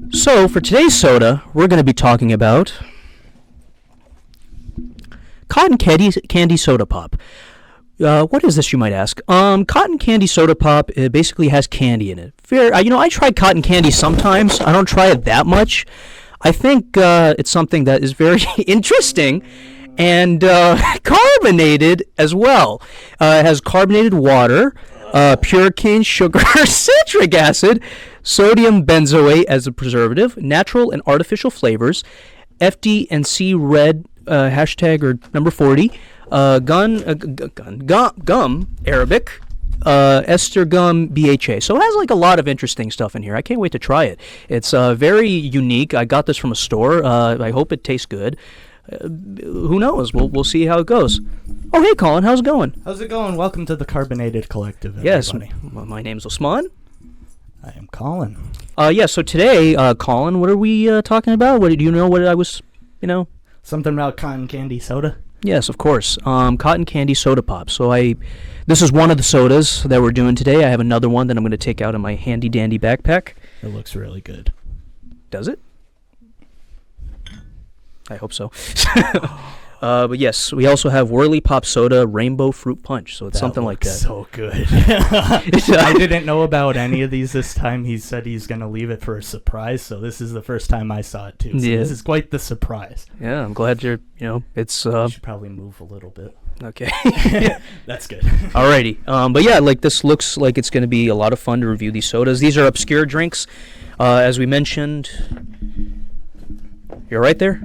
So, for today's soda, we're going to be talking about cotton candy soda pop. What is this, you might ask? Cotton candy soda pop, it basically has candy in it. I try cotton candy sometimes. I don't try it that much. I think it's something that is very interesting and carbonated as well. It has carbonated water, pure cane sugar, citric acid, sodium benzoate as a preservative, natural and artificial flavors, FD&C red, hashtag or number 40, gum, Arabic, ester gum, BHA. So it has like a lot of interesting stuff in here. I can't wait to try it. It's very unique. I got this from a store. I hope it tastes good. Who knows? We'll see how it goes. Oh, hey, Colin. How's it going? How's it going? Welcome to the Carbonated Collective, everybody. Yes, my name's Osman. I am Colin. So today, Colin, what are we talking about? Do you know what I was, Something about cotton candy soda? Yes, of course. Cotton candy soda pop. So this is one of the sodas that we're doing today. I have another one that I'm going to take out of my handy dandy backpack. It looks really good. Does it? I hope so. But yes, we also have Whirly Pop Soda Rainbow Fruit Punch. So it's something like that. So good. I didn't know about any of these this time. He said he's going to leave it for a surprise. So this is the first time I saw it too. So this is quite the surprise. Yeah, I'm glad you're, it's... You should probably move a little bit. Okay. That's good. Alrighty. But yeah, this looks like it's going to be a lot of fun to review these sodas. These are obscure drinks. As we mentioned... You're right there?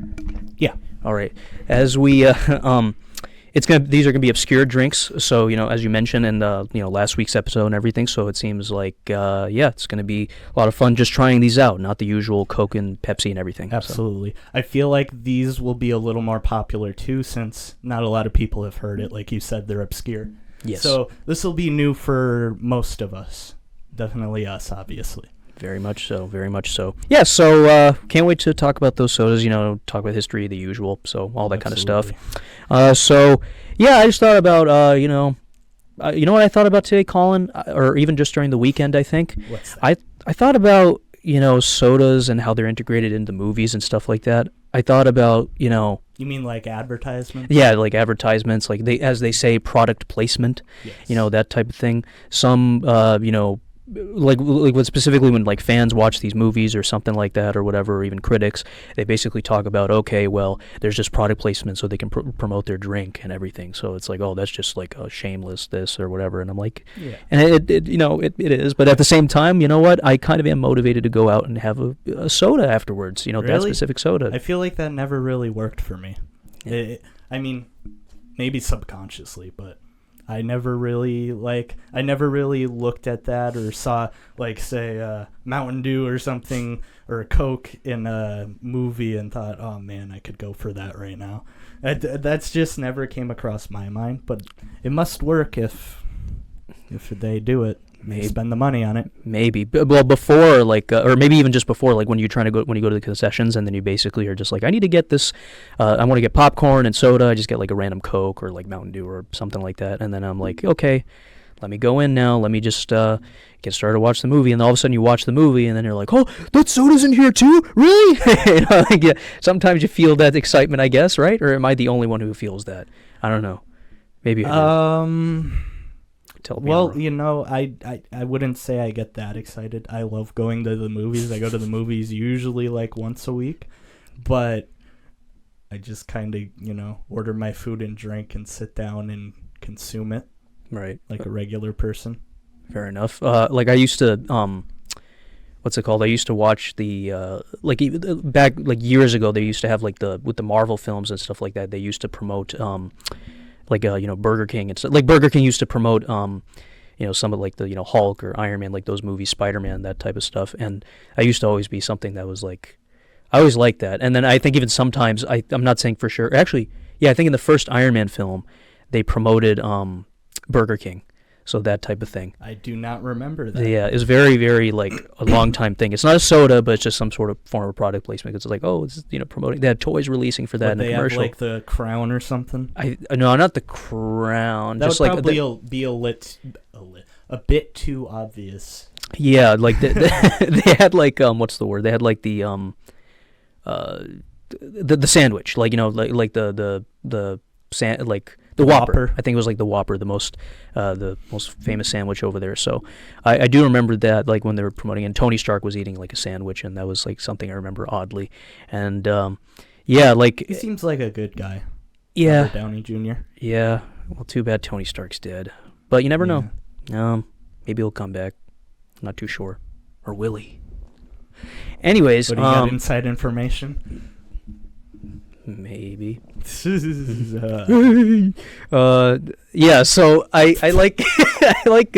Yeah. All right. As we these are gonna be obscure drinks. So as you mentioned in the last week's episode and everything. So it seems like it's gonna be a lot of fun just trying these out, not the usual Coke and Pepsi and everything. Absolutely. So. I feel like these will be a little more popular too, since not a lot of people have heard it. Like you said, they're obscure. Yes. So this will be new for most of us. Definitely us, obviously. Very much so, very much so. Yeah, so can't wait to talk about those sodas, talk about history, the usual, so all that kind of stuff. I just thought about, you know what I thought about today, Colin, or even just during the weekend, I think? What's that? I thought about, sodas and how they're integrated into movies and stuff like that. I thought about, You mean like advertisements? Yeah, like advertisements, like as they say, product placement, yes. That type of thing. Some, like when specifically when like fans watch these movies or something like that or whatever, or even critics, they basically talk about, okay, well, there's just product placement so they can promote their drink and everything. So it's like, oh, that's just like a shameless this or whatever. And I'm like, yeah. And it is. But at the same time, you know what? I kind of am motivated to go out and have a soda afterwards. Really? That specific soda. I feel like that never really worked for me. Yeah. I mean, maybe subconsciously, but I never really looked at that or saw, like, say, Mountain Dew or something or a Coke in a movie and thought, oh, man, I could go for that right now. That's just never came across my mind, but it must work if they do it. Maybe spend the money on it. Maybe. Well, before, like, or maybe even just before, like when you go to the concessions and then you basically are just like, I need to get this, I want to get popcorn and soda. I just get like a random Coke or like Mountain Dew or something like that. And then I'm like, okay, let me go in now. Let me just get started to watch the movie. And all of a sudden you watch the movie and then you're like, oh, that soda's in here too? Really? Sometimes you feel that excitement, I guess, right? Or am I the only one who feels that? I don't know. Maybe Tell me. Well, I wouldn't say I get that excited. I love going to the movies. I go to the movies usually like once a week, but I just kind of, order my food and drink and sit down and consume it. Right. Like a regular person. Fair enough. Like I used to, what's it called? I used to watch the, back like years ago, they used to have like with the Marvel films and stuff like that, they used to promote, Burger King and stuff. Like Burger King used to promote, some of like the, Hulk or Iron Man, like those movies, Spider-Man, that type of stuff. And I used to always be something that was like, I always liked that. And then I think even sometimes, I'm not saying for sure. Actually, yeah, I think in the first Iron Man film, they promoted Burger King. So that type of thing. I do not remember that. Yeah, it's very, very like a long time thing. It's not a soda, but it's just some sort of form of product placement. It's like, oh, it's promoting. They had toys releasing for that in the commercial. They have like the Crown or something. No, not the Crown. That just would like probably be a bit too obvious. Yeah, like they had like what's the word? They had like uh the sandwich, like like like the Whopper. I think it was like the Whopper, the most famous sandwich over there. So I do remember that, like when they were promoting, and Tony Stark was eating like a sandwich, and that was like something I remember oddly. And yeah, like He seems like a good guy. yeah, Robert Downey Jr. yeah. Well, too bad Tony Stark's dead, but you never know. Maybe he'll come back. I'm not too sure, or will he? Anyways, But he got inside information. Maybe. Yeah, so I like I like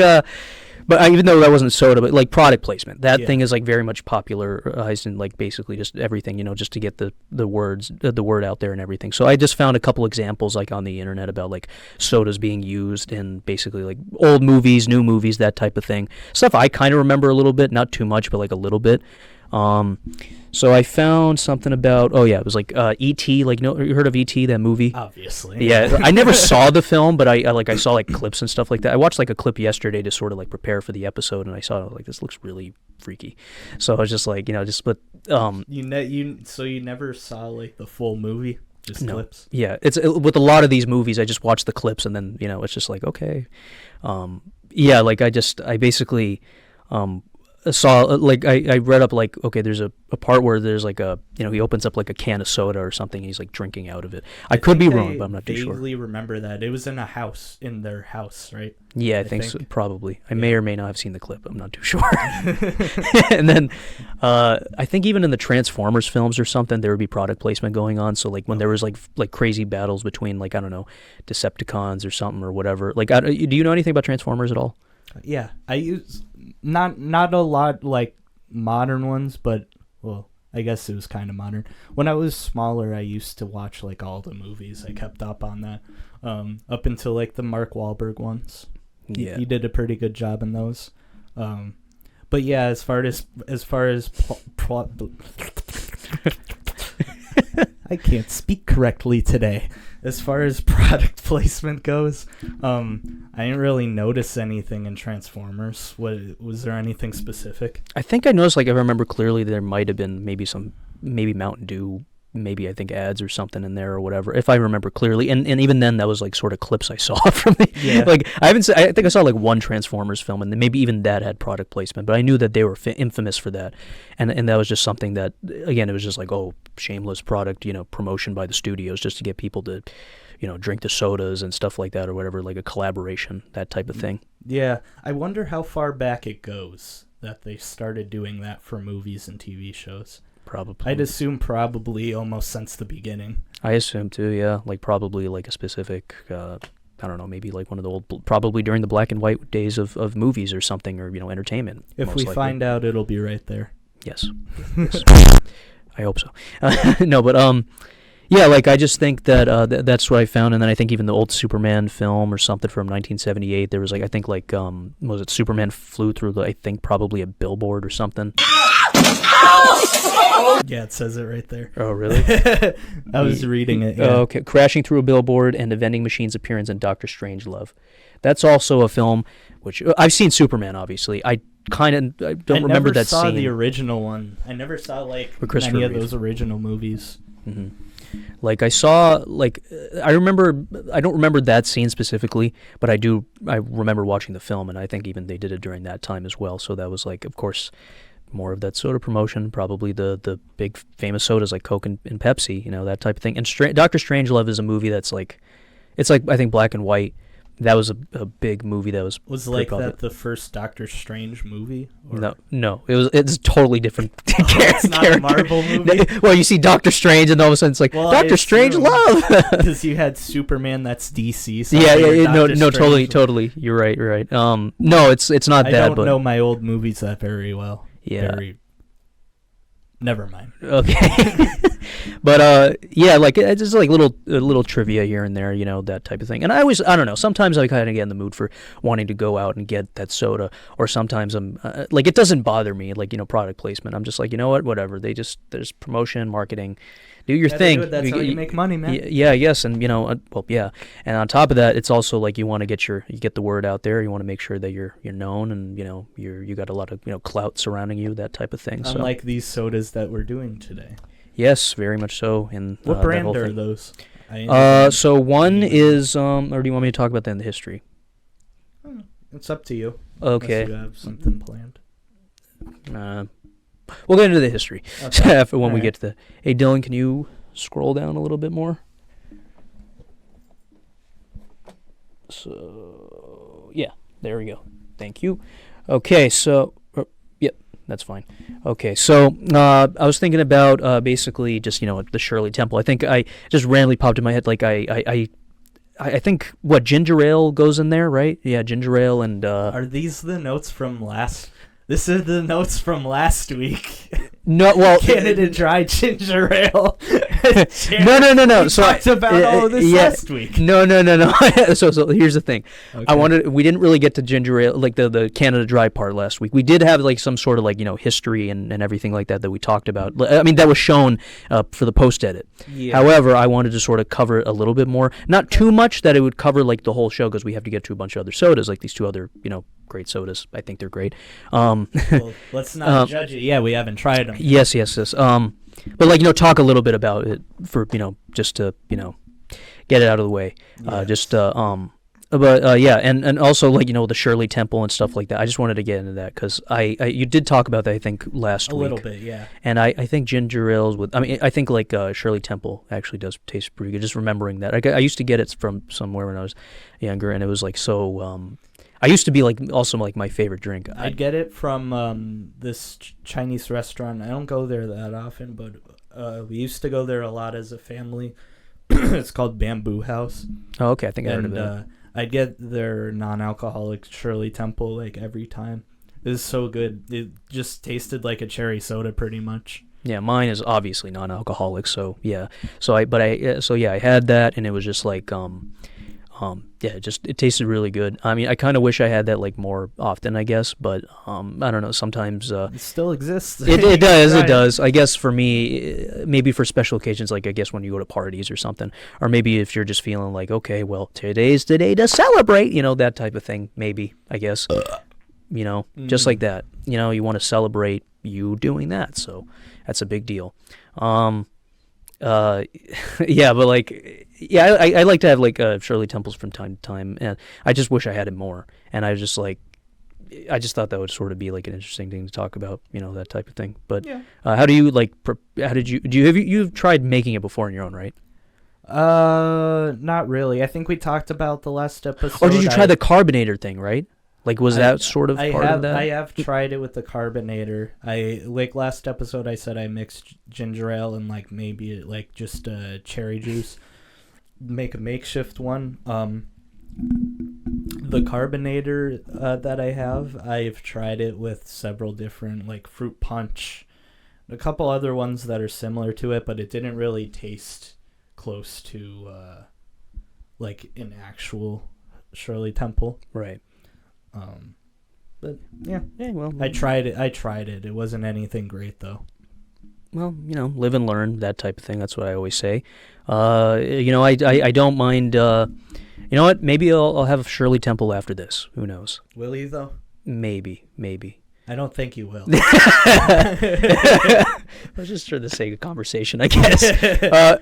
but even though that wasn't soda, but like product placement, that thing is like very much popularized in like basically just everything, just to get the word out there and everything. So I just found a couple examples like on the internet about like sodas being used in basically like old movies, new movies, that type of thing. Stuff I kind of remember a little bit, not too much, but like a little bit. So I found something about, it was like E.T., like, you heard of E.T., that movie? Obviously. Yeah, I never saw the film, but I saw like clips and stuff like that. I watched like a clip yesterday to sort of like prepare for the episode, and I saw like this looks really freaky. So I was just like, so you never saw like the full movie, just clips? Yeah, with a lot of these movies, I just watch the clips, and then it's just like, okay, yeah, like I basically saw like I read up like, okay, there's a part where there's like he opens up like a can of soda or something, and he's like drinking out of it. I could be wrong, but I'm not too sure. I vaguely remember that. It was in their house, right? Yeah, I think so, probably. I may or may not have seen the clip. I'm not too sure. And then I think even in the Transformers films or something, there would be product placement going on. So like when there was like crazy battles between like, I don't know, Decepticons or something or whatever. Like, do you know anything about Transformers at all? Yeah, I use not a lot like modern ones, but well, I guess it was kind of modern. When I was smaller, I used to watch like all the movies. I kept up on that up until like the Mark Wahlberg ones. Yeah, he did a pretty good job in those. But yeah, as far as I can't speak correctly today. As far as product placement goes, I didn't really notice anything in Transformers. Was there anything specific? I think I noticed, like, if I remember clearly, there might have been maybe Mountain Dew, maybe I think ads or something in there or whatever, if I remember clearly. And even then, that was like sort of clips I saw from it. Yeah. Like I think I saw like one Transformers film, and maybe even that had product placement. But I knew that they were infamous for that, and that was just something that, again, it was just like, oh, shameless product, promotion by the studios just to get people to, drink the sodas and stuff like that or whatever, like a collaboration, that type of thing. Yeah, I wonder how far back it goes that they started doing that for movies and TV shows. Probably. I'd assume probably almost since the beginning. I assume too, yeah. Like probably like a specific, I don't know, maybe like one of the old, probably during the black and white days of movies or something, or, entertainment. If we find out, it'll be right there. Yes. Yes. I hope so. No, but yeah, like I just think that that's what I found, and then I think even the old Superman film or something from 1978, there was like, I think like was it Superman flew through I think probably a billboard or something. Yeah, it says it right there. Oh, really? I was reading it. Yeah. Oh, okay. Crashing through a billboard and a vending machine's appearance in Doctor Strangelove. That's also a film which I've seen Superman. Obviously, I don't remember that scene. I never saw the original one. I never saw like any of those original movies. Mm-hmm. Like I saw, like I don't remember that scene specifically, but I remember watching the film, and I think even they did it during that time as well. So that was like, of course, more of that soda promotion, probably the big famous sodas like Coke and Pepsi, that type of thing. And Doctor Strangelove is a movie that's like, it's like, I think, black and white. That was a big movie that was like that the first Doctor Strange movie? Or? No, it's totally different. It's not a Marvel movie? Well, you see Doctor Strange, and all of a sudden it's like, Doctor Strangelove! Because you had Superman, that's DC. So no, totally. You're right. No, it's not that. I don't know my old movies that very well. Yeah. Never mind. Okay. But yeah, like it's just like little trivia here and there, that type of thing. And I don't know, sometimes I kind of get in the mood for wanting to go out and get that soda, or sometimes I'm like, it doesn't bother me, like, product placement. I'm just like, whatever. There's promotion, marketing, do your thing. That's how you make money, man. Yeah, yes, and well, yeah. And on top of that, it's also like you want to get the word out there. You want to make sure that you're known, and you got a lot of clout surrounding you, that type of thing. Unlike these sodas that we're doing today. Yes, very much so. And what brand are those? So one is or do you want me to talk about that in the history? It's up to you. Okay. Unless you have something planned. We'll get into the history after when we right. get to the. Hey, Dylan, can you scroll down a little bit more? So yeah, there we go. Thank you. Okay, so yep, that's fine. Okay, so I was thinking about basically just the Shirley Temple. I think I just randomly popped in my head, like I think what, ginger ale goes in there, right? Yeah, ginger ale and. Are these the notes from last? This is the notes from last week. No, well, Canada Dry Ginger Ale. No. We talked about all of this last week. No. So here's the thing. Okay. We didn't really get to ginger ale, like the Canada Dry part last week. We did have like some sort of like history and everything like that we talked about. I mean, that was shown for the post edit. Yeah. However, I wanted to sort of cover it a little bit more, not too much that it would cover like the whole show, because we have to get to a bunch of other sodas, like these two other great sodas. I think they're great. Well, let's not judge it. Yeah, we haven't tried them. Yes. But like talk a little bit about it for just to get it out of the way. Yes. But yeah, and also like the Shirley Temple and stuff like that. I just wanted to get into that because you did talk about that, I think, last week. A little bit, yeah. And I think ginger ales I think like Shirley Temple actually does taste pretty good. Just remembering that I used to get it from somewhere when I was younger, and it was like so. I used to be like also like my favorite drink. I'd get it from this Chinese restaurant. I don't go there that often, but we used to go there a lot as a family. It's called Bamboo House. Oh, okay. I think I heard of it. I'd get their non-alcoholic Shirley Temple like every time. It was so good. It just tasted like a cherry soda pretty much. Yeah, mine is obviously non-alcoholic, so yeah. So I had that, and it was just like yeah, it tasted really good. I mean, I kind of wish I had that like more often, I guess, but I don't know, sometimes it still exists. It does. I guess for me, maybe for special occasions, like I guess when you go to parties or something, or maybe if you're just feeling like, okay, well, today's the day to celebrate, that type of thing, maybe, I guess. Just like that. You want to celebrate you doing that, so that's a big deal. Yeah, but like, yeah, I like to have like Shirley Temples from time to time, and I just wish I had it more. And I just thought that would sort of be like an interesting thing to talk about, that type of thing. But yeah. How do you like? How did you've tried making it before on your own, right? Not really. I think we talked about the last episode. Or did you try the carbonator thing, right? Like, was that sort of part of that? I have tried it with the carbonator. Like last episode, I said I mixed ginger ale and like maybe like just cherry juice. Make a makeshift one. The carbonator that I have, I've tried it with several different like fruit punch, a couple other ones that are similar to it, but it didn't really taste close to like an actual Shirley Temple. Right. But yeah, well, I tried it. It wasn't anything great though. Well, live and learn, that type of thing. That's what I always say. I don't mind. You know what? Maybe I'll have Shirley Temple after this. Who knows? Will you though? Maybe. I don't think you will. Let's just for the sake of conversation, I guess.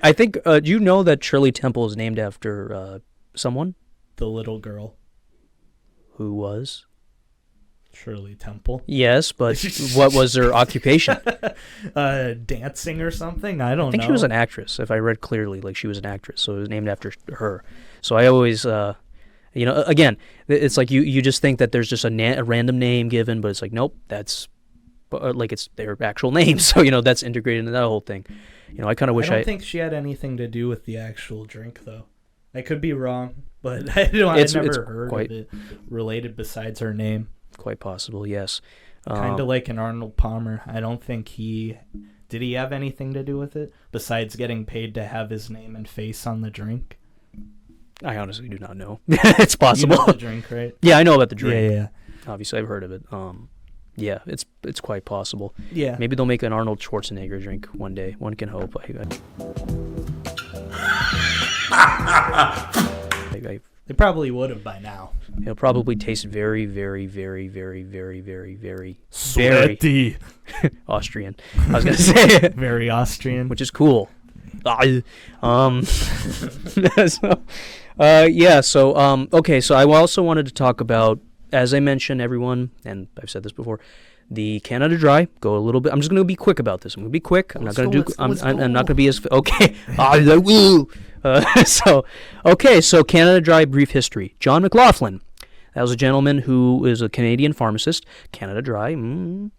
I think. Do you know that Shirley Temple is named after someone? The little girl. Who was? Shirley Temple. Yes, but what was her occupation? Dancing or something? I don't know. I think she was an actress, if I read clearly. Like, she was an actress, so it was named after her. So I always, again, it's like you just think that there's just a random name given, but it's like, nope, that's, like, it's their actual name. So, that's integrated into that whole thing. I kind of wish I don't think she had anything to do with the actual drink, though. I could be wrong, but I've never heard of it related besides her name. Quite possible, yes. Kind of like an Arnold Palmer. I don't think he Did he have anything to do with it besides getting paid to have his name and face on the drink? I honestly do not know. It's possible. You know the drink, right? Yeah, I know about the drink. Yeah. Obviously, I've heard of it. Yeah, it's quite possible. Yeah. Maybe they'll make an Arnold Schwarzenegger drink one day. One can hope. They probably would have by now. It'll probably taste very, very, very, very, very, very, very, Sweaty. very Austrian. I was gonna say Very Austrian. which is cool. Okay. So I also wanted to talk about, as I mentioned, everyone, and I've said this before, the Canada Dry. Go a little bit. I'm just gonna be quick about this. I'm gonna be quick. I'm not gonna be as okay. Woo. So Canada Dry brief history. John McLaughlin. That was a gentleman who is a Canadian pharmacist. Canada Dry invented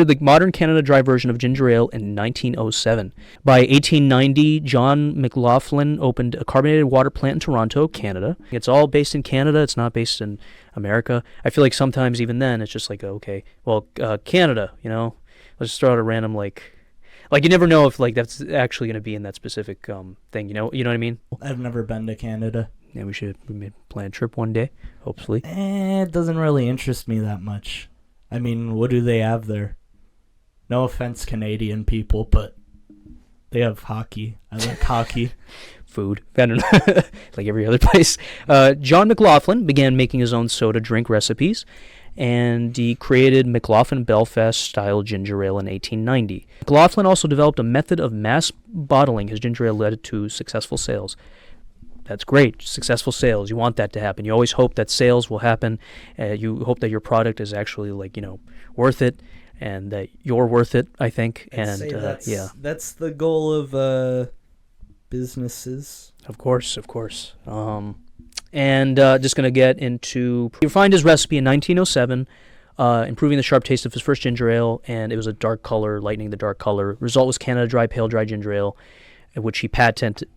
the modern Canada Dry version of ginger ale in 1907. By 1890, John McLaughlin opened a carbonated water plant in Toronto, Canada. It's all based in Canada. It's not based in America. I feel like sometimes even then it's just like, okay, well, Canada, let's just throw out a random like you never know if like that's actually going to be in that specific thing. You know what I mean? I've never been to Canada. Yeah, we may plan a trip one day, hopefully. It doesn't really interest me that much. I mean, what do they have there? No offense, Canadian people, but they have hockey. I like hockey. Food. I don't know. Like every other place. John McLaughlin began making his own soda drink recipes, and he created McLaughlin Belfast-style ginger ale in 1890. McLaughlin also developed a method of mass bottling his ginger ale led to successful sales. That's great. Successful sales. You want that to happen. You always hope that sales will happen. You hope that your product is actually worth it, and that you're worth it, I think. That's the goal of businesses. Of course. And just going to get into... He refined his recipe in 1907, improving the sharp taste of his first ginger ale, and it was a dark color, lightening the dark color. Result was Canada Dry Pale Dry Ginger Ale, which he patented.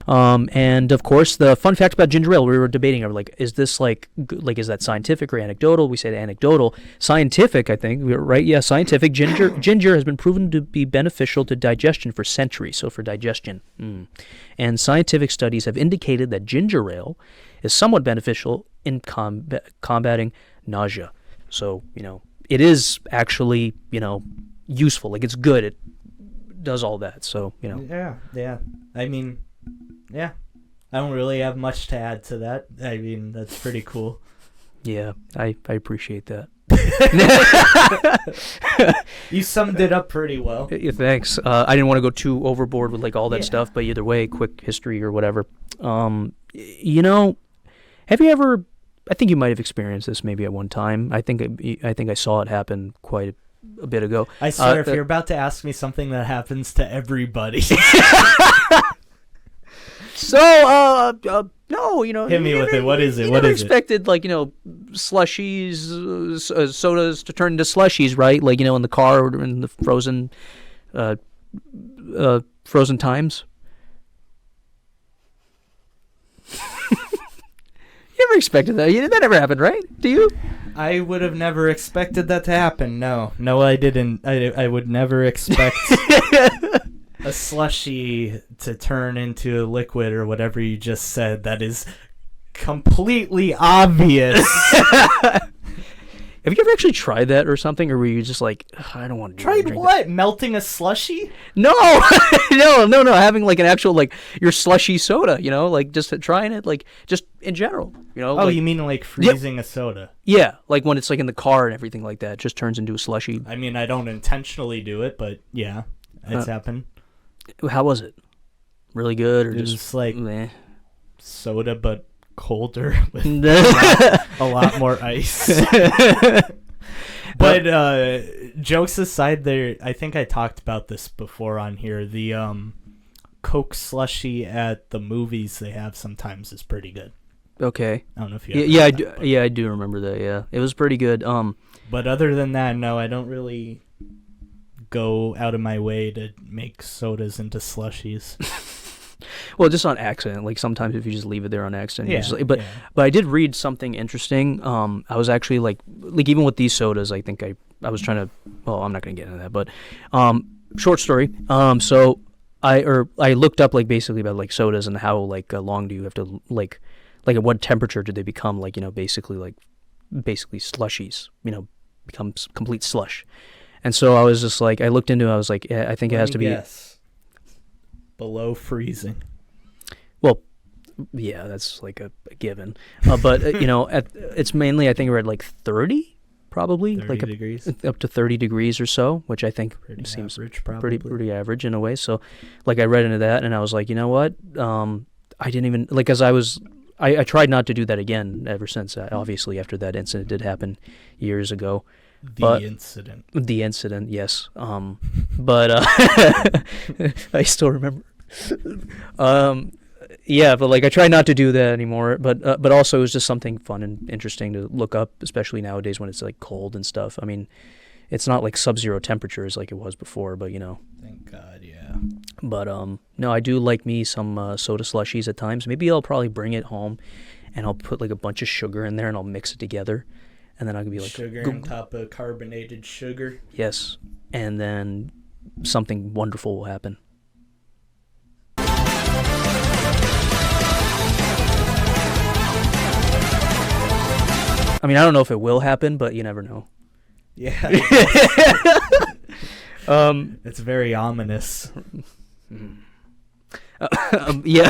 And of course, the fun fact about ginger ale, we were debating, is this is that scientific or anecdotal? We said anecdotal. Scientific, I think, right? Yeah, scientific. Ginger has been proven to be beneficial to digestion for centuries. So for digestion. And scientific studies have indicated that ginger ale is somewhat beneficial in combating nausea. So, it is actually, useful. Like, it's good. It does all that. So, Yeah. I mean... Yeah, I don't really have much to add to that. I mean, that's pretty cool. Yeah, I appreciate that. You summed it up pretty well. Yeah, thanks. I didn't want to go too overboard with all that stuff, but either way, quick history or whatever. Have you ever? I think you might have experienced this maybe at one time. I think I saw it happen quite a bit ago. I swear, if you're about to ask me something that happens to everybody. So, no, Hit me with it. What is it? You what never is expected, slushies, sodas to turn into slushies, right? In the car or in the frozen times. You never expected that. That never happened, right? Do you? I would have never expected that to happen. No, I didn't. I would never expect a slushie to turn into a liquid or whatever you just said. That is completely obvious. Have you ever actually tried that or something, or were you just like, I don't want to Tried drink what? Melting a slushie? No, no, having an actual your slushy soda, just trying it, just in general, Oh, you mean freezing a soda? Yeah, when it's in the car and everything like that, it just turns into a slushy. I mean, I don't intentionally do it, but yeah, it's happened. How was it? Really good, or just meh? Soda, but colder with a lot more ice. But jokes aside, I think I talked about this before on here. The Coke slushie at the movies they have sometimes is pretty good. Okay. I don't know if you. I do remember that. Yeah, it was pretty good. But other than that, no, I don't really go out of my way to make sodas into slushies. Well, just on accident. Sometimes if you just leave it there on accident. Yeah. But I did read something interesting. I was actually even with these sodas, I think I was trying to well, I'm not gonna get into that, but short story. So I looked up like basically about like sodas and how like long do you have to like at what temperature do they become like basically slushies, becomes complete slush. And so I was just like, I looked into it, I was like, I think it has to be below freezing. Well, yeah, that's like a given. But it's mainly, I think we're at like 30 probably, 30 like degrees. Up to 30 degrees or so, which I think Pretty seems average, probably. pretty average in a way. So like I read into that and I was like, you know what? I didn't even like, as I tried not to do that again ever since. Obviously, after that incident did happen years ago. The incident, yes. But I still remember. Yeah, but like I try not to do that anymore. But also it was just something fun and interesting to look up, especially nowadays when it's like cold and stuff. I mean, it's not like sub-zero temperatures like it was before, but Thank God, yeah. But no, I do like me some soda slushies at times. Maybe I'll probably bring it home, and I'll put like a bunch of sugar in there, and I'll mix it together, and then I'll be like sugar on top of carbonated sugar. Yes, and then something wonderful will happen. I mean, I don't know if it will happen, but you never know. Yeah. It's very ominous. Yeah.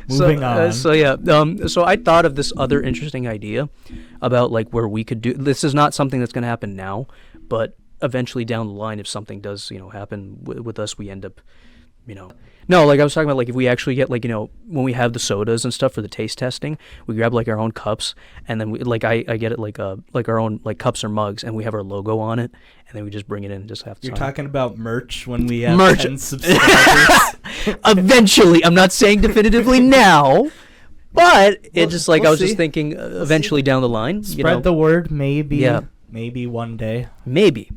Moving on. So I thought of this other interesting idea about like where we could do. This is not something that's going to happen now, but eventually down the line, if something does happen with us, we end up No, like I was talking about, like if we actually get like when we have the sodas and stuff for the taste testing, we grab like our own cups, and then we like I get it like our own like cups or mugs, and we have our logo on it, and then we just bring it in and just have. You're talking about merch when we have 10 subscribers. Eventually, I'm not saying definitively now, but it's just like I was just thinking eventually down the line. Spread the word, maybe. Yeah. Maybe one day. Maybe.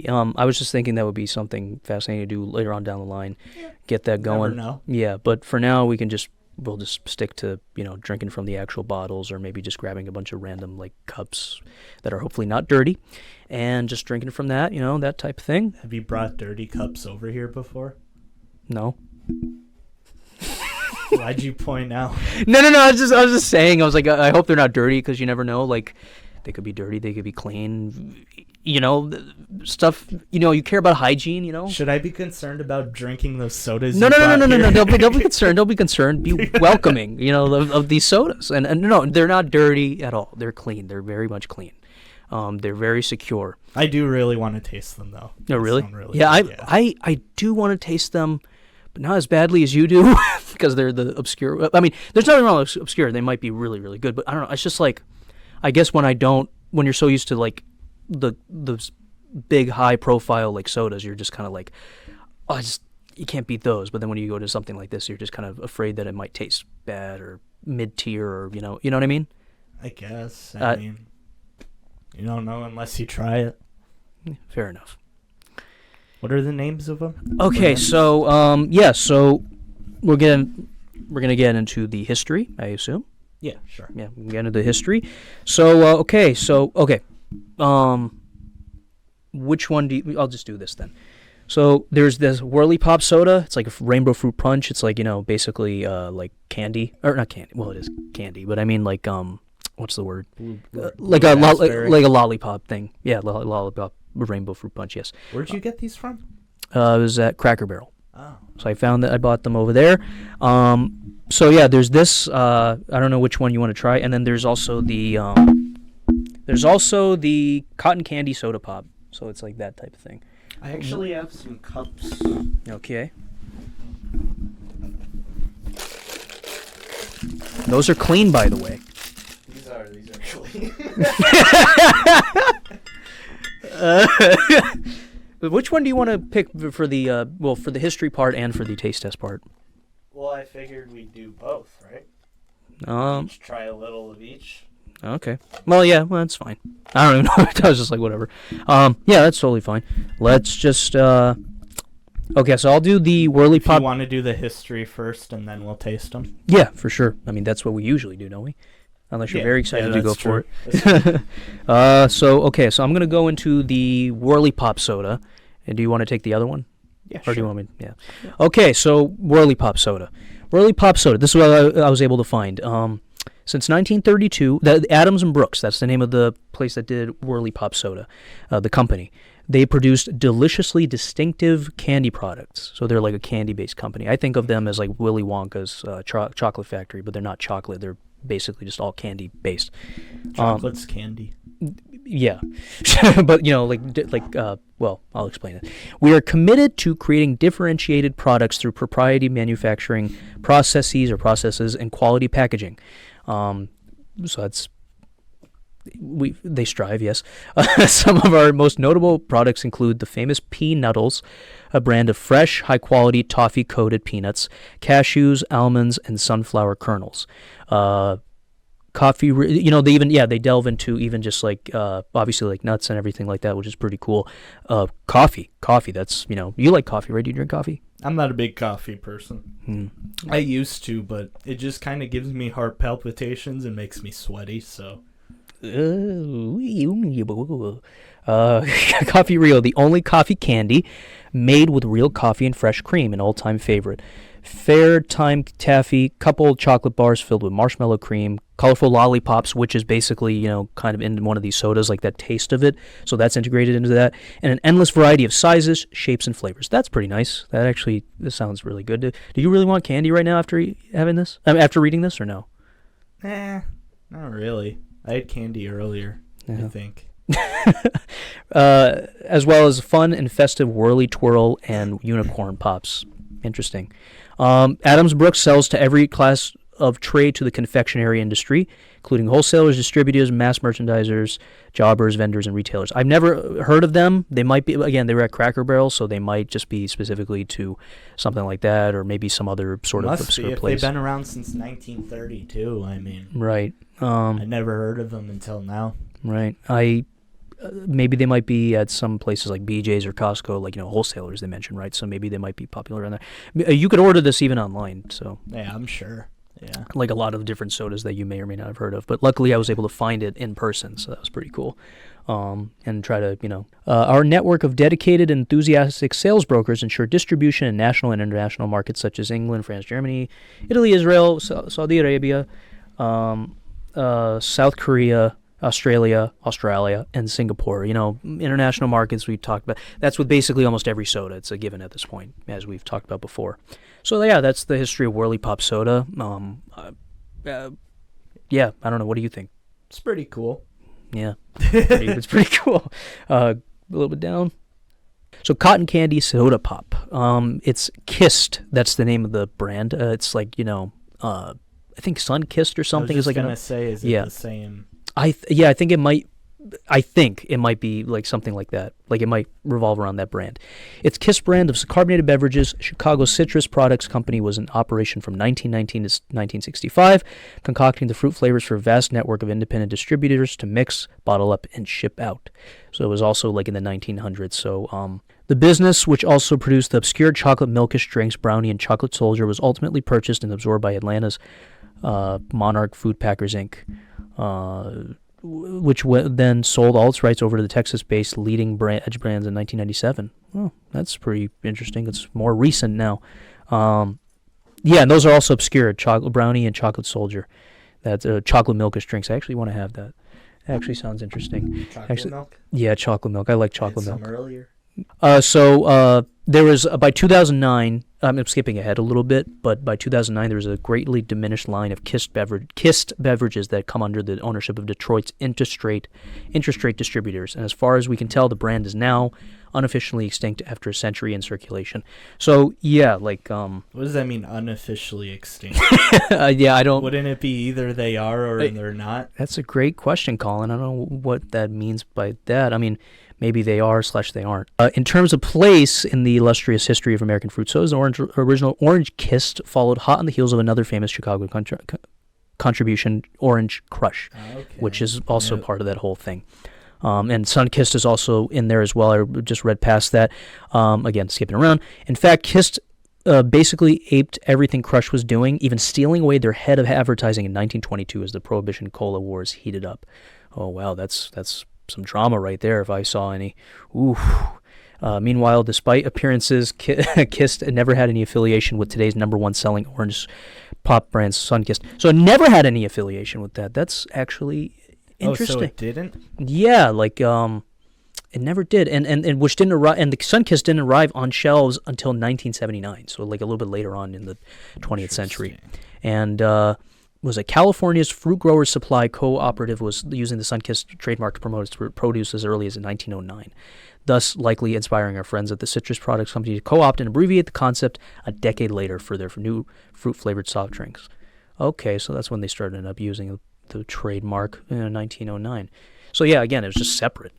I was just thinking that would be something fascinating to do later on down the line. Yeah. Get that going. Never know. Yeah, but for now we'll just stick to, drinking from the actual bottles, or maybe just grabbing a bunch of random like cups that are hopefully not dirty and just drinking from that, that type of thing. Have you brought dirty cups over here before? No. Why'd you point out? No. I was just saying. I was like, I hope they're not dirty, because you never know. Like, they could be dirty. They could be clean. Stuff. You care about hygiene. Should I be concerned about drinking those sodas? No. Don't be concerned. Don't be concerned. Be welcoming. Of these sodas. And no, they're not dirty at all. They're clean. They're very much clean. They're very secure. I do really want to taste them, though. No, really? Yeah, I do want to taste them, but not as badly as you do, because they're the obscure. I mean, there's nothing wrong with obscure. They might be really, really good, but I don't know. It's just like, I guess when you're so used to like the big high profile like sodas, you're just kind of like, you can't beat those. But then when you go to something like this, you're just kind of afraid that it might taste bad or mid tier, or you know what I mean? I guess. I mean, you don't know unless you try it. Fair enough. What are the names of them? Okay, so so we're gonna get into the history, I assume. Yeah, sure. Yeah, we can get into the history. So okay. Which one do you? I'll just do this then. So there's this Whirly Pop soda. It's like a rainbow fruit punch. It's like like like candy, or not candy. Well, it is candy, but I mean like what's the word? Like a lollipop thing. Yeah, lollipop rainbow fruit punch. Yes. Where'd you get these from? It was at Cracker Barrel. Oh. So I found that I bought them over there. So yeah, there's this. I don't know which one you want to try, and then there's also the cotton candy soda pop. So it's like that type of thing. I actually have some cups. Okay. Those are clean, by the way. These are clean. Which one do you want to pick for the for the history part and for the taste test part? Well, I figured we'd do both, right? Each try a little of each. Okay. Well, that's fine. I don't even know. I was just like, whatever. Yeah, that's totally fine. Let's just okay, so I'll do the Whirly Pop. You want to do the history first, and then we'll taste them? Yeah, for sure. I mean, that's what we usually do, don't we? unless you're very excited to go that's for true. it. So I'm going to go into the Whirly Pop soda. And do you want to take the other one? Yeah, Or do you want me? Yeah. Okay, so Whirly Pop soda. Whirly Pop soda. This is what I was able to find. Since 1932, Adams and Brooks, that's the name of the place that did Whirly Pop soda, the company. They produced deliciously distinctive candy products. So they're like a candy-based company. I think of them as like Willy Wonka's chocolate factory, but they're not chocolate. They're basically just all candy-based. Chocolate's candy. Yeah, but well, I'll explain it. We are committed to creating differentiated products through proprietary manufacturing processes and quality packaging. So they strive, yes. Some of our most notable products include the famous Peanuddles, a brand of fresh, high-quality toffee-coated peanuts, cashews, almonds, and sunflower kernels. Coffee, they delve into even just like obviously like nuts and everything like that, which is pretty cool. Coffee, that's, you like coffee, right? Do you drink coffee? I'm not a big coffee person. I used to, but it just kind of gives me heart palpitations and makes me sweaty, so. Coffee Rio, the only coffee candy made with real coffee and fresh cream, an all-time favorite. Fair Time Taffy, couple chocolate bars filled with marshmallow cream, colorful lollipops, which is basically, kind of in one of these sodas, like that taste of it. So that's integrated into that. And an endless variety of sizes, shapes, and flavors. That's pretty nice. This sounds really good. Do you really want candy right now after having this? After reading this, or no? Not really. I had candy earlier, I think. As well as fun and festive Whirly Twirl and Unicorn Pops. Interesting. Adams Brooks sells to every class of trade to the confectionery industry, including wholesalers, distributors, mass merchandisers, jobbers, vendors, and retailers. I've never heard of them. They might be, again, they were at Cracker Barrel, so they might just be specifically to something like that, or maybe some other sort of obscure if place. They've been around since 1932, I mean. Right. I never heard of them until now. Right. Maybe they might be at some places like BJ's or Costco, like, wholesalers they mentioned, right? So maybe they might be popular in there. You could order this even online, so. Yeah, I'm sure. Yeah. Like a lot of different sodas that you may or may not have heard of. But luckily I was able to find it in person, so that was pretty cool. And try to, our network of dedicated and enthusiastic sales brokers ensure distribution in national and international markets such as England, France, Germany, Italy, Israel, Saudi Arabia, South Korea, Australia, and Singapore. International markets we've talked about. That's with basically almost every soda. It's a given at this point, as we've talked about before. So, yeah, that's the history of Whirly Pop soda. Yeah, I don't know. What do you think? It's pretty cool. Yeah, it's pretty cool. A little bit down. So, Cotton Candy Soda Pop. It's Kissed. That's the name of the brand. It's like, I think Sun Kissed or something. I was just going to say, is it the same? I think it might. I think it might be like something like that. Like it might revolve around that brand. Its Kiss brand of carbonated beverages, Chicago Citrus Products Company, was in operation from 1919 to 1965, concocting the fruit flavors for a vast network of independent distributors to mix, bottle up, and ship out. So it was also like in the 1900s. So the business, which also produced the obscure chocolate milkish drinks Brownie and Chocolate Soldier, was ultimately purchased and absorbed by Atlanta's Monarch Food Packers, Inc., which then sold all its rights over to the Texas-based leading Edge Brands in 1997. Oh, that's pretty interesting. It's more recent now. Yeah, and those are also obscure, Chocolate Brownie and Chocolate Soldier. That's chocolate milkish drinks. I actually want to have that. It actually sounds interesting. Chocolate milk? Yeah, chocolate milk. I like chocolate milk. Some earlier? There was, by 2009, I'm skipping ahead a little bit, but by 2009 there was a greatly diminished line of kissed beverages that come under the ownership of Detroit's Interstate distributors. And as far as we can tell, the brand is now unofficially extinct after a century in circulation. So, yeah, like... What does that mean, unofficially extinct? Yeah, I don't... Wouldn't it be either they are or they're not? That's a great question, Colin. I don't know what that means by that. I mean... Maybe they are / they aren't. In terms of place in the illustrious history of American fruit sodas, the original Orange Kissed followed hot on the heels of another famous Chicago contribution, Orange Crush, which is also part of that whole thing. And Sun Kissed is also in there as well. I just read past that. Again, skipping around. In fact, Kissed basically aped everything Crush was doing, even stealing away their head of advertising in 1922 as the Prohibition Cola Wars heated up. Oh, wow, that's some drama right there if I saw any. Ooh. Meanwhile, despite appearances, Kiss never had any affiliation with today's number one selling orange pop brand, Sunkist. So it never had any affiliation with that. That's actually interesting. Oh, so it didn't? Yeah, like it never did, and which didn't arrive, and the Sunkist didn't arrive on shelves until 1979. So like a little bit later on in the 20th century, and was it California's Fruit Growers Supply Cooperative was using the Sunkist trademark to promote its produce as early as 1909. Thus likely inspiring our friends at the Citrus Products Company to co-opt and abbreviate the concept a decade later for their new fruit-flavored soft drinks. Okay, so that's when they started up using the trademark in 1909. So yeah, again, it was just separate.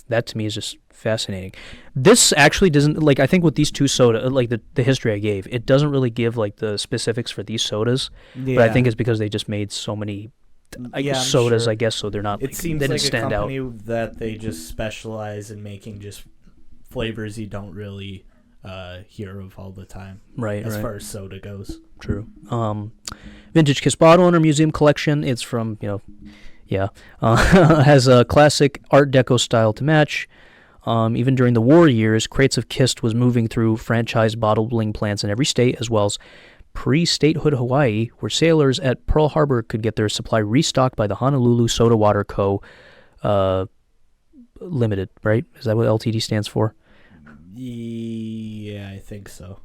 That to me is just fascinating. This actually doesn't, like, I think with these two soda, like the history I gave, it doesn't really give like the specifics for these sodas, Yeah. but I think it's because they just made so many sodas, sure. I guess, so they're not. It seems they didn't like a stand company out. that they just specialize in making just flavors you don't really hear of all the time. Right, as right. far as soda goes. True. Vintage Kiss bottle in our museum collection. It's from, has a classic Art Deco style to match. Even during the war years, crates of Kiss was moving through franchise bottling plants in every state, as well as pre-statehood Hawaii, where sailors at Pearl Harbor could get their supply restocked by the Honolulu Soda Water Co. Limited, right? Is that what LTD stands for? Yeah, I think so.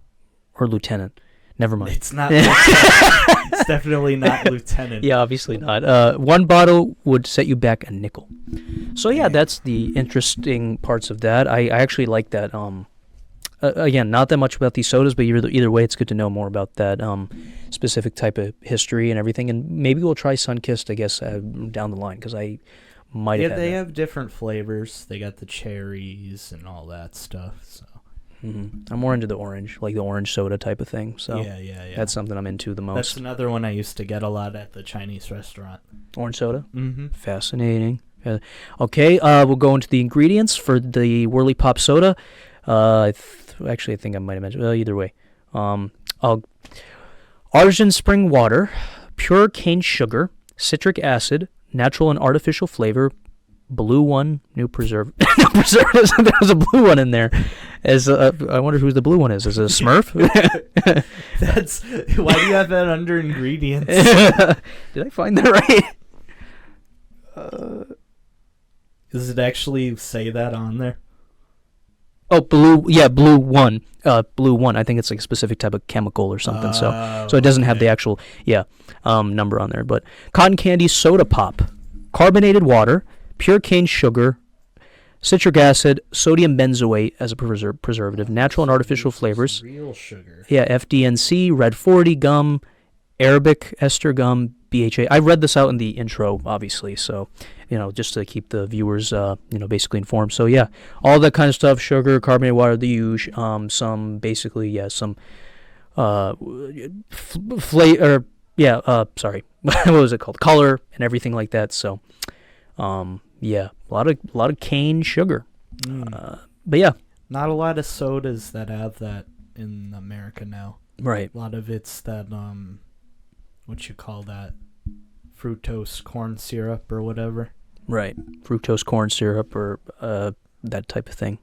Or Lieutenant? Never mind. It's not. It's definitely not Lieutenant. Yeah, obviously not. One bottle would set you back a nickel. So yeah, that's the interesting parts of that. I actually like that. Again, not that much about these sodas, but either way, it's good to know more about that specific type of history and everything. And maybe we'll try Sunkist, I guess, down the line, because I might have had they that. have different flavors. They got the cherries and all that stuff. So I'm more into the orange, like the orange soda type of thing. So yeah. that's something I'm into the most. That's another one I used to get a lot at the Chinese restaurant. Orange soda? Mm-hmm. Fascinating. Okay, we'll go into the ingredients for the Whirly Pop soda. Actually, I think I might have mentioned. Either way, artisan spring water, pure cane sugar, citric acid, natural and artificial flavor, blue one, new no preservatives. There was a blue one in there. I wonder who the blue one is. Is it a Smurf? That's why do you have that under ingredients? Did I find that right? Does it actually say that on there? Oh, blue. Yeah, blue one. Blue one. I think it's like a specific type of chemical or something. So it doesn't have the actual number on there. But cotton candy soda pop, carbonated water, pure cane sugar, citric acid, sodium benzoate as a preservative, natural and artificial flavors. Real sugar. Yeah, FDNC, Red 40 gum, Arabic ester gum, BHA. I read this out in the intro, obviously, so just to keep the viewers, basically informed. So yeah, all that kind of stuff: sugar, carbonated water, the usual. Some flavor. Sorry, what was it called? Color and everything like that. So, a lot of cane sugar. But yeah, not a lot of sodas that have that in America now. Right. A lot of it's that what you call that, fructose corn syrup or whatever. Right, fructose corn syrup or that type of thing.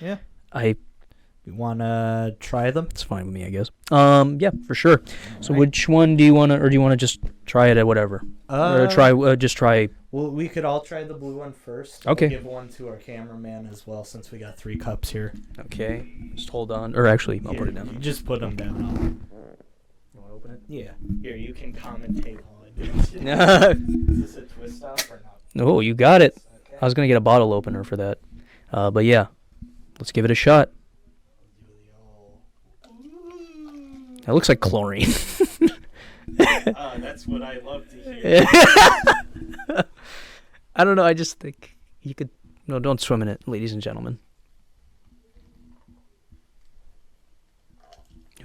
Yeah. You want to try them? It's fine with me, I guess. Yeah, for sure. So which one do you want to, or do you want to just try it at whatever? Or just try. Well, we could all try the blue one first. Okay. We'll give one to our cameraman as well, since we got 3 cups here. Okay. Just hold on. Or actually, I'll put it down. You just put them down. You want to open it? Yeah. Here, you can commentate while I do it. Is this a twist off or not? Oh, you got it. Okay. I was going to get a bottle opener for that. But yeah, let's give it a shot. That looks like chlorine. That's what I love to hear. I don't know. I just think you could. No, don't swim in it, ladies and gentlemen.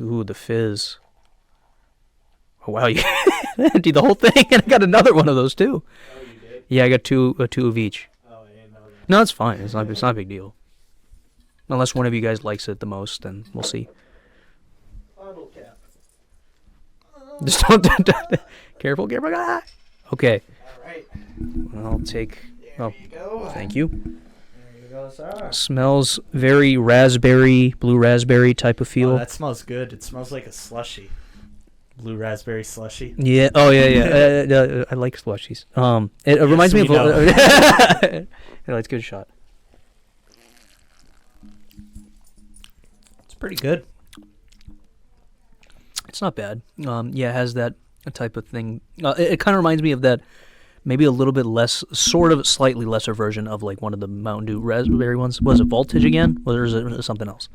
Ooh, the fizz. Oh, wow, you emptied the whole thing, and I got another one of those too. Oh, you did? Yeah, I got two of each. Oh, I didn't know that. No, it's fine. It's not a big deal. Unless one of you guys likes it the most, then we'll see. Just don't. Careful. Ah. Okay. All right. I'll take. There you go. Thank you. There you go, sir. Smells very raspberry, blue raspberry type of feel. Oh, that smells good. It smells like a slushie. Blue raspberry slushie. Yeah. Oh, yeah. I like slushies. It reminds me of. Yeah, it's a good shot. It's pretty good. It's not bad. Yeah, it has that type of thing. It kind of reminds me of that, maybe a little bit less, sort of slightly lesser version of like one of the Mountain Dew raspberry ones. Was it Voltage again? Or is it something else?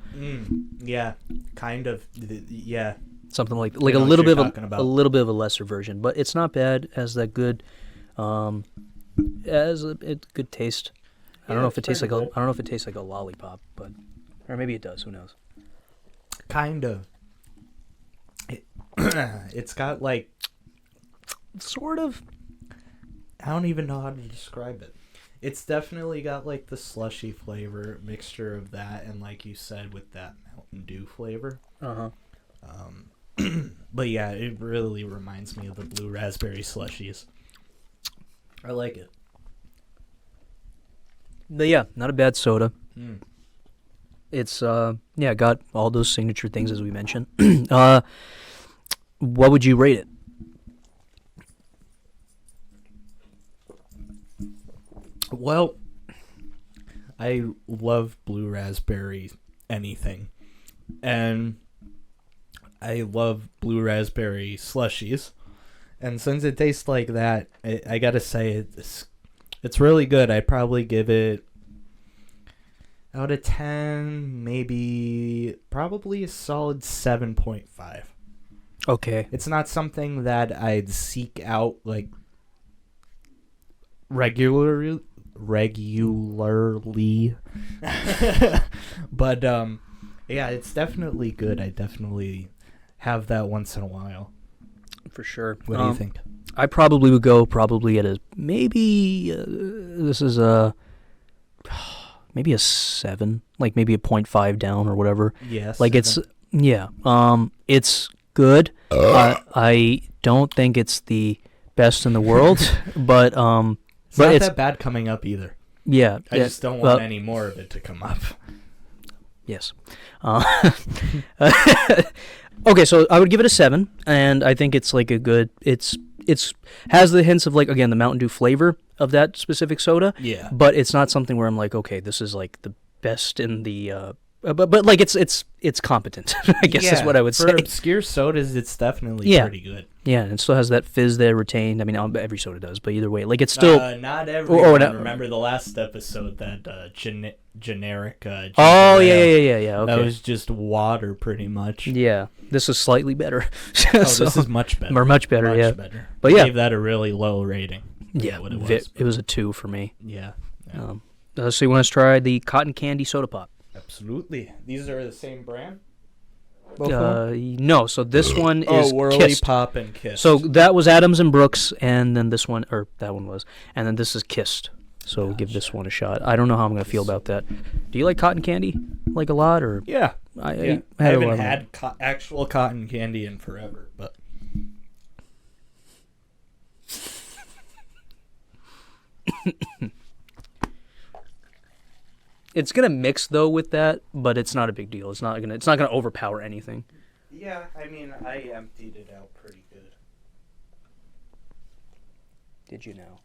Yeah, kind of. Yeah. Something like I a know what little you're bit of talking a about. little bit of a lesser version, but it's not bad. Has that good, has a good taste. I don't know if it tastes like I don't know if it tastes like a lollipop, but or maybe it does. Who knows? Kind of. It's got like, Sort of. I don't even know how to describe it. It's definitely got like the slushy flavor mixture of that, and like you said, with that Mountain Dew flavor. But yeah, it really reminds me of the blue raspberry slushies. I like it. But yeah, not a bad soda. It's got all those signature things as we mentioned. What would you rate it? Well, I love blue raspberry anything, and I love blue raspberry slushies. And since it tastes like that, I gotta say it's really good. I'd probably give it out of 10, maybe probably a solid 7.5. Okay. It's not something that I'd seek out like regularly, but yeah, it's definitely good. I definitely have that once in a while. For sure. What do you think? I probably would go at a maybe this is maybe a 7, like maybe a 0.5 down or whatever. Yes. Like it's it's good. I don't think it's the best in the world, but it's not that bad coming up either. Yeah. I just don't want any more of it to come up. Yes. Okay, so I would give it a 7, and I think it's like a good. It's has the hints of like again the Mountain Dew flavor of that specific soda. Yeah. But it's not something where I'm like, okay, this is like the best in the. But like it's competent. I guess is what I would for say. obscure sodas, it's definitely pretty good. Yeah, and it still has that fizz there retained. I mean, every soda does, but either way, like it's still. Not everyone. Remember the last episode that generic. Oh yeah. Okay. That was just water, pretty much. Yeah, this is slightly better. This is much better. Or much better, yeah. Better. But yeah, gave that a really low rating. Yeah, what it was. It was a 2 for me. Yeah. So you want to try the cotton candy soda pop? Absolutely. These are the same brand? Both of them? No. So this one is Whirly Kissed. Pop and Kissed. So that was Adams and Brooks, and then this one, or that one was, and then this is Kissed. So give this one a shot. I don't know how I'm gonna feel about that. Do you like cotton candy like a lot, or? Yeah. I haven't had actual cotton candy in forever, but. It's gonna mix though with that, but it's not a big deal. It's not gonna overpower anything. Yeah, I mean, I emptied it out pretty good. Did you know?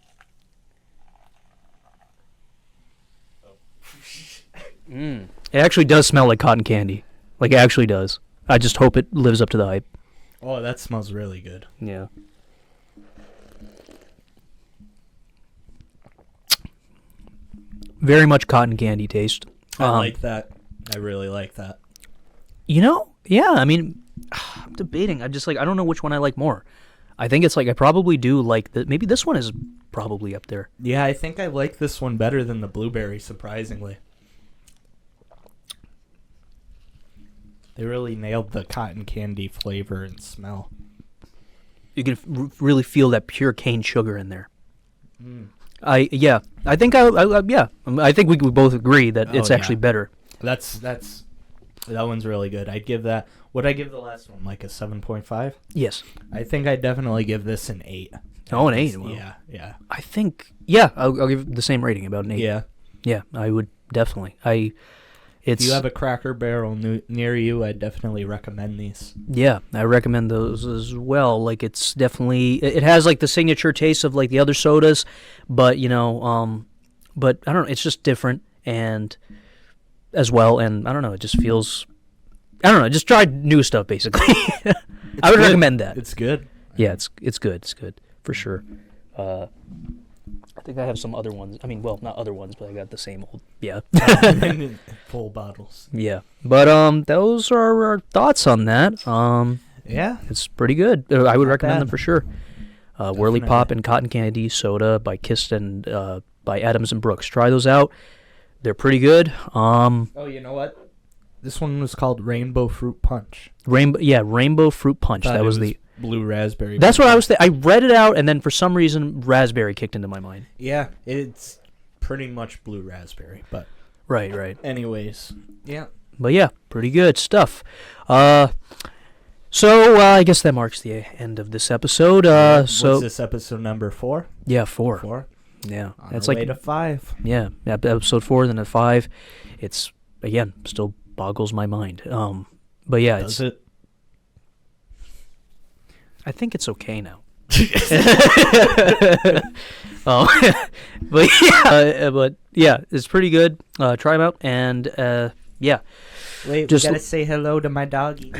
It actually does smell like cotton candy. Like it actually does. I just hope it lives up to the hype. Oh, that smells really good. Yeah. Very much cotton candy taste. I like that. I really like that. Yeah, I mean, I'm debating. I don't know which one I like more. I think it's like I probably do like maybe this one is probably up there. Yeah, I think I like this one better than the blueberry, surprisingly. They really nailed the cotton candy flavor and smell. You can really feel that pure cane sugar in there. I think we both agree that it's actually better. That's That one's really good. I'd give that. Would I give the last one like a 7.5? Yes. I think I'd definitely give this an 8. Oh, an 8. Well, Yeah. I think, yeah, I'll give it the same rating, about an 8. Yeah. Yeah, I would definitely. If you have a Cracker Barrel near you, I'd definitely recommend these. Yeah, I recommend those as well. Like, it's definitely, it has like the signature taste of like the other sodas, but but I don't know, it's just different and as well, and I don't know, it just feels, I don't know, just try new stuff basically. I would recommend that. It's good. Yeah, it's good. It's good for sure. I think I have some other ones. I mean, well, not other ones, but I got the same old. Yeah. Full bottles. Yeah. But those are our thoughts on that. Yeah. It's pretty good. I would Not recommend bad. them for sure. Whirly Pop and Cotton Candy Soda by Kist and by Adams and Brooks. Try those out. They're pretty good. Oh, you know what? This one was called Rainbow Fruit Punch. Rainbow Fruit Punch. Thought That it was the blue raspberry. That's what I was I read it out, and then for some reason raspberry kicked into my mind. Yeah, it's pretty much blue raspberry, but Right. anyways, yeah. But yeah, pretty good stuff. So I guess that marks the end of this episode. Was this episode number 4? Yeah, 4. 4. Yeah, On that's our like way to 5. yeah, episode 4, then at 5. It's again still boggles my mind. But yeah, Does it? I think it's okay now. But yeah, it's pretty good. Try them out, and yeah. Wait, Just we gotta say hello to my doggy.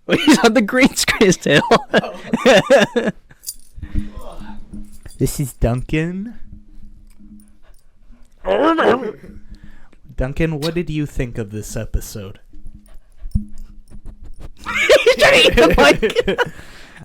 He's on the green screen still. This is Duncan. Duncan, what did you think of this episode?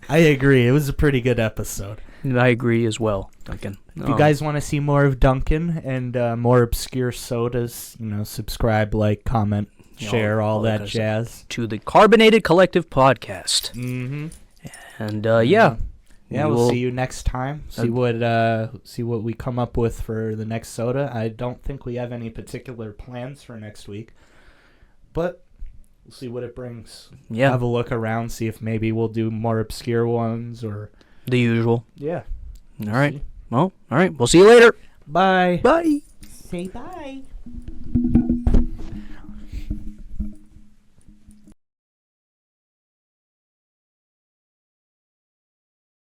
I agree. It was a pretty good episode. I agree as well, Duncan. If you guys want to see more of Duncan and more obscure sodas, subscribe, like, comment, share, all that jazz. To the Carbonated Collective podcast. Mm-hmm. And yeah. Yeah, we'll see you next time. See what we come up with for the next soda. I don't think we have any particular plans for next week, but we'll see what it brings. Yeah. Have a look around, see if maybe we'll do more obscure ones or the usual. Yeah. All right. Well, all right. We'll see you later. Bye. Bye. Say bye.